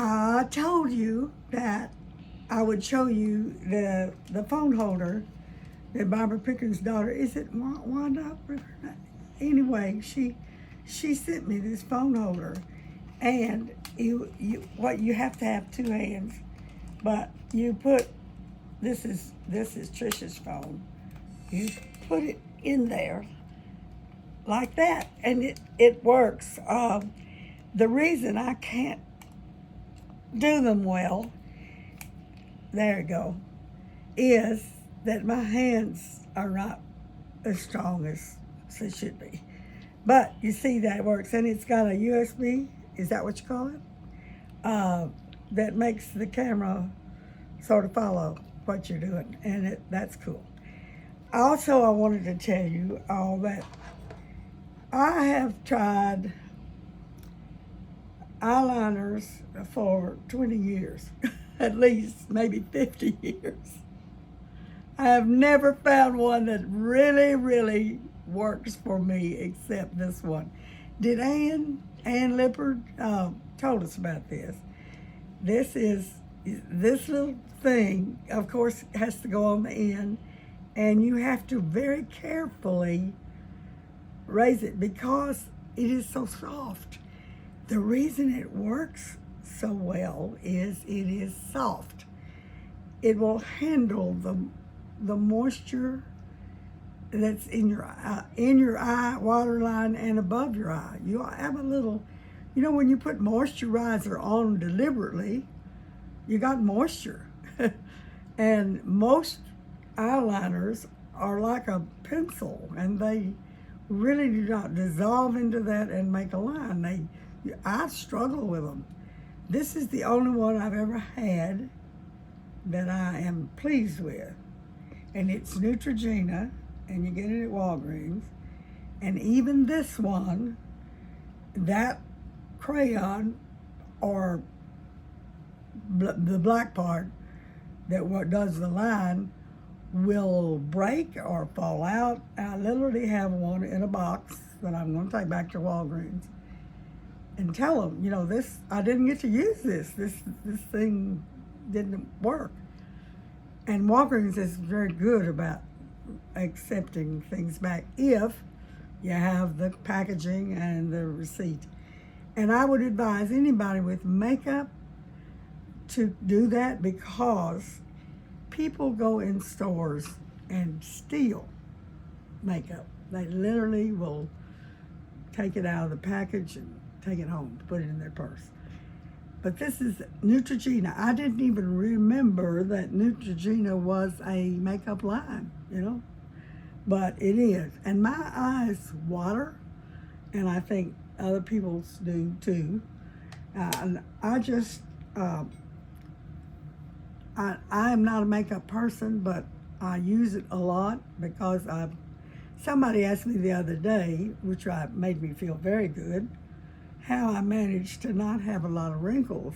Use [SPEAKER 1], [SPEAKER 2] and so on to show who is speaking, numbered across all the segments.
[SPEAKER 1] I told you that I would show you the phone holder that Barbara Pickens' daughter, is it Wanda? Anyway, she sent me this phone holder, and what you have to have two hands, but you put this is Trisha's phone. You put it in there like that, and it works. The reason I can't do them well, there you go, is that my hands are not as strong as they should be. But you see that it works, and it's got a USB, is that what you call it? That makes the camera sort of follow what you're doing, and that's cool. Also, I wanted to tell you all that I have tried eyeliners for 20 years, at least maybe 50 years. I have never found one that really, really works for me except this one. Did Ann Lippard told us about this. This little thing, of course, has to go on the end, and you have to very carefully raise it because it is so soft. The reason it works so well is it is soft. It will handle the moisture that's in your eye waterline and above your eye. You have a little, when you put moisturizer on deliberately, you got moisture. And most eyeliners are like a pencil, and they really do not dissolve into that and make a line. I struggle with them. This is the only one I've ever had that I am pleased with. And it's Neutrogena, and you get it at Walgreens. And even this one, that crayon, or the black part that what does the line, will break or fall out. I literally have one in a box that I'm going to take back to Walgreens and tell them, this, I didn't get to use this. This thing didn't work. And Walgreens is very good about accepting things back if you have the packaging and the receipt. And I would advise anybody with makeup to do that, because people go in stores and steal makeup. They literally will take it out of the package and take it home, put it in their purse. But this is Neutrogena. I didn't even remember that Neutrogena was a makeup line, but it is. And my eyes water, and I think other people's do too. And I just, I am not a makeup person, but I use it a lot because somebody asked me the other day, which made me feel very good, how I managed to not have a lot of wrinkles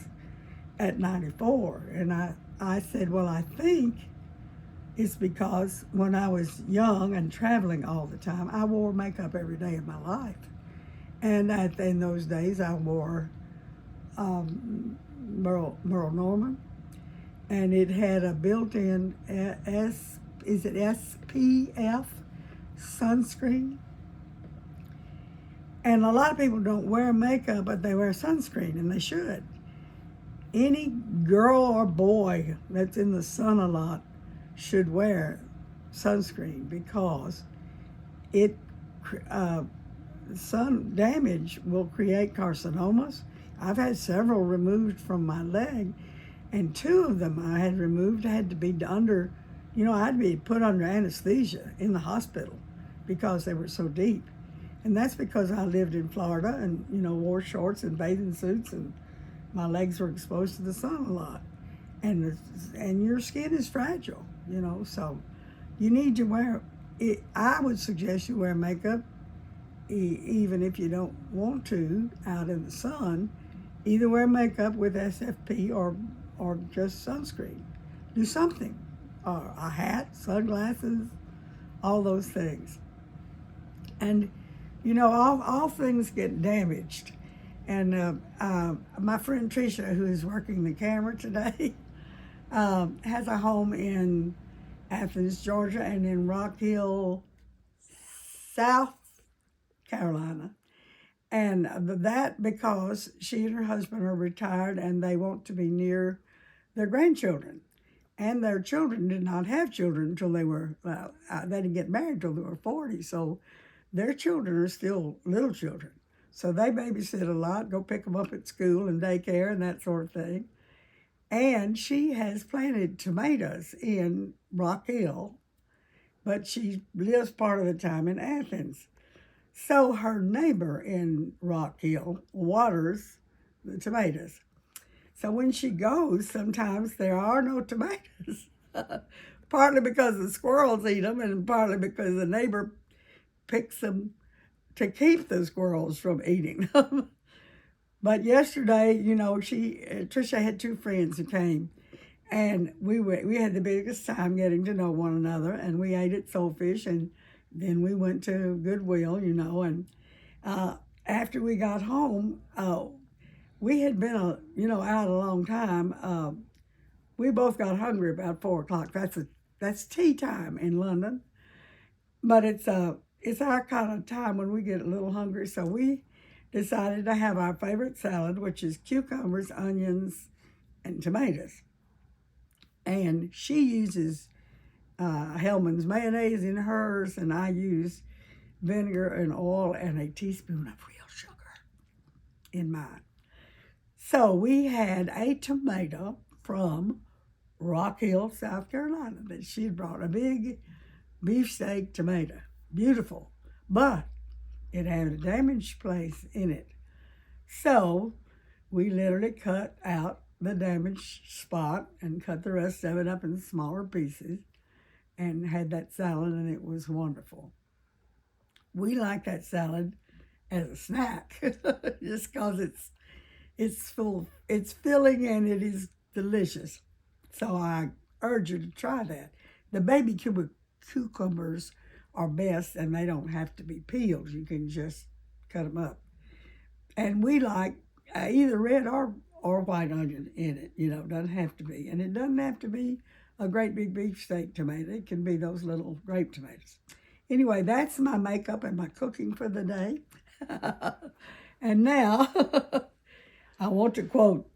[SPEAKER 1] at 94. And I said, well, I think it's because when I was young and traveling all the time, I wore makeup every day of my life. And in those days, I wore Merle Norman, and it had a built-in SPF sunscreen. And a lot of people don't wear makeup, but they wear sunscreen, and they should. Any girl or boy that's in the sun a lot should wear sunscreen, because sun damage will create carcinomas. I've had several removed from my leg, and 2 of them I had removed. I had to be under, I had to be put under anesthesia in the hospital because they were so deep. And that's because I lived in Florida and, wore shorts and bathing suits, and my legs were exposed to the sun a lot. And your skin is fragile, so you need to wear it. I would suggest you wear makeup, even if you don't want to, out in the sun. Either wear makeup with SFP or just sunscreen. Do something. Or a hat, sunglasses, all those things. And all things get damaged. And my friend Tricia, who is working the camera today, has a home in Athens, Georgia, and in Rock Hill, South Carolina. And that because she and her husband are retired and they want to be near their grandchildren. And their children did not have children until they were, they didn't get married until they were 40. So their children are still little children. So they babysit a lot, go pick them up at school and daycare and that sort of thing. And she has planted tomatoes in Rock Hill, but she lives part of the time in Athens. So her neighbor in Rock Hill waters the tomatoes. So when she goes, sometimes there are no tomatoes, partly because the squirrels eat them and partly because the neighbor picks them to keep the squirrels from eating them. But yesterday, Tricia had two friends who came, and we had the biggest time getting to know one another, and we ate at Soulfish, and then we went to Goodwill, and after we got home, we had been out a long time. We both got hungry about 4 o'clock. That's tea time in London, but it's our kind of time when we get a little hungry. So we decided to have our favorite salad, which is cucumbers, onions, and tomatoes. And she uses Hellman's mayonnaise in hers, and I use vinegar and oil and a teaspoon of real sugar in mine. So we had a tomato from Rock Hill, South Carolina, that she brought, a big beefsteak tomato. Beautiful. But it had a damaged place in it. So we literally cut out the damaged spot and cut the rest of it up in smaller pieces and had that salad, and it was wonderful. We like that salad as a snack just because it's filling and it is delicious. So I urge you to try that. The baby cucumbers are best, and they don't have to be peeled. You can just cut them up. And we like either red or white onion in it. Doesn't have to be. And it doesn't have to be a great big beefsteak tomato. It can be those little grape tomatoes. Anyway, that's my makeup and my cooking for the day. And now I want to quote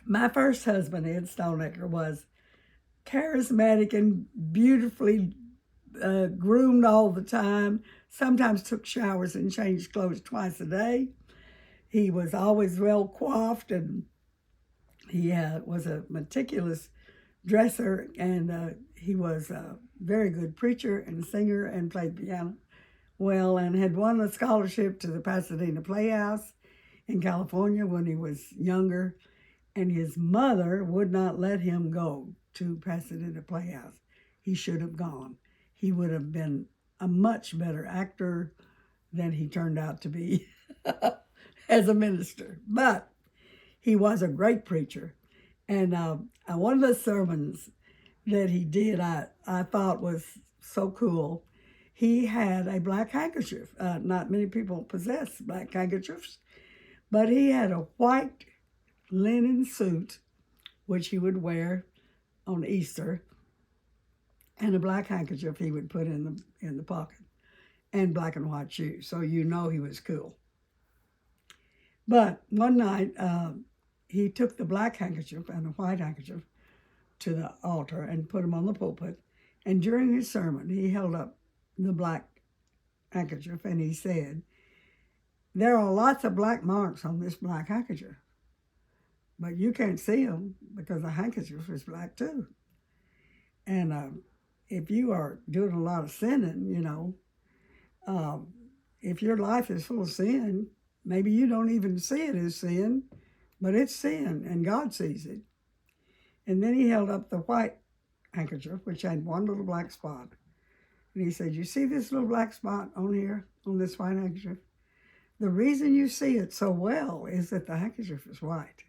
[SPEAKER 1] my first husband, Ed Stoneacre, was charismatic and beautifully groomed all the time, sometimes took showers and changed clothes twice a day. He was always well coiffed, and he was a meticulous dresser, and he was a very good preacher and singer and played piano well, and had won a scholarship to the Pasadena Playhouse in California when he was younger, and his mother would not let him go to Pasadena Playhouse. He should have gone. He would have been a much better actor than he turned out to be as a minister. But he was a great preacher. And one of the sermons that he did, I thought was so cool. He had a black handkerchief. Not many people possess black handkerchiefs, but he had a white linen suit, which he would wear on Easter, and a black handkerchief he would put in the pocket, and black and white shoes. So he was cool. But one night, he took the black handkerchief and the white handkerchief to the altar and put them on the pulpit. And during his sermon, he held up the black handkerchief and he said, "There are lots of black marks on this black handkerchief, but you can't see them because the handkerchief is black too. And if you are doing a lot of sinning, if your life is full of sin, maybe you don't even see it as sin, but it's sin, and God sees it." And then he held up the white handkerchief, which had one little black spot. And he said, "You see this little black spot on here, on this white handkerchief? The reason you see it so well is that the handkerchief is white."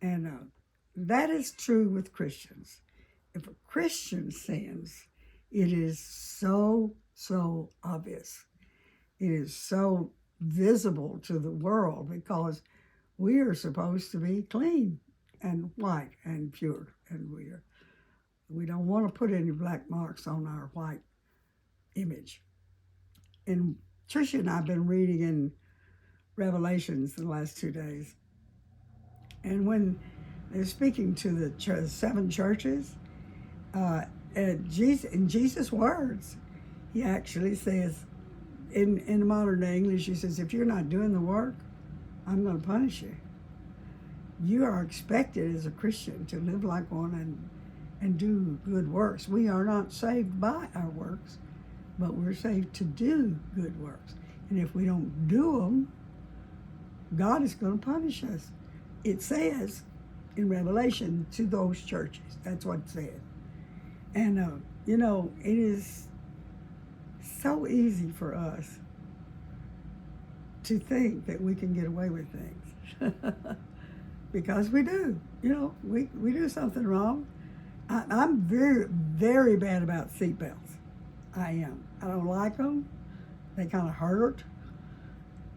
[SPEAKER 1] And that is true with Christians. If a Christian sins, it is so obvious. It is so visible to the world, because we are supposed to be clean and white and pure, and we don't want to put any black marks on our white image. And Tricia and I have been reading in Revelations the last 2 days, and when they're speaking to the 7 churches, in Jesus' words, he actually says, in modern day English, he says, if you're not doing the work, I'm going to punish you. You are expected as a Christian to live like one and do good works. We are not saved by our works, but we're saved to do good works. And if we don't do them, God is going to punish us. It says in Revelation to those churches. That's what it said. And, it is so easy for us to think that we can get away with things. Because we do. We do something wrong. I'm very, very bad about seatbelts. I am. I don't like them. They kind of hurt.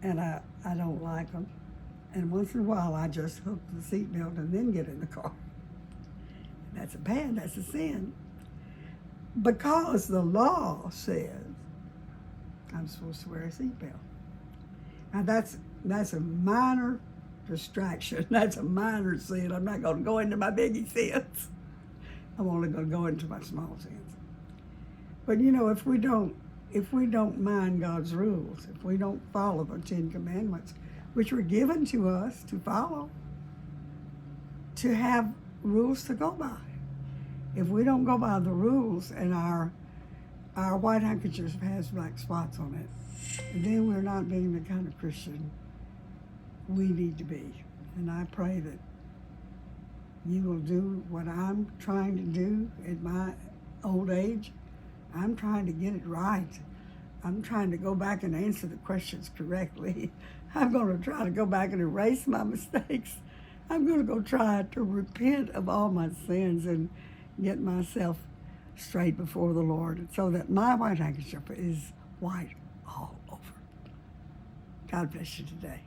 [SPEAKER 1] And I don't like them. And once in a while, I just hook the seatbelt and then get in the car. That's a sin. Because the law says I'm supposed to wear a seatbelt. Now that's a minor distraction. That's a minor sin. I'm not going to go into my biggie sins. I'm only going to go into my small sins. But if we don't mind God's rules, if we don't follow the 10 Commandments, which were given to us to follow, to have rules to go by. If we don't go by the rules and our white handkerchief has black spots on it, then we're not being the kind of Christian we need to be. And I pray that you will do what I'm trying to do at my old age. I'm trying to get it right. I'm trying to go back and answer the questions correctly. I'm going to try to go back and erase my mistakes. I'm going to go try to repent of all my sins and get myself straight before the Lord so that my white handkerchief is white all over. God bless you today.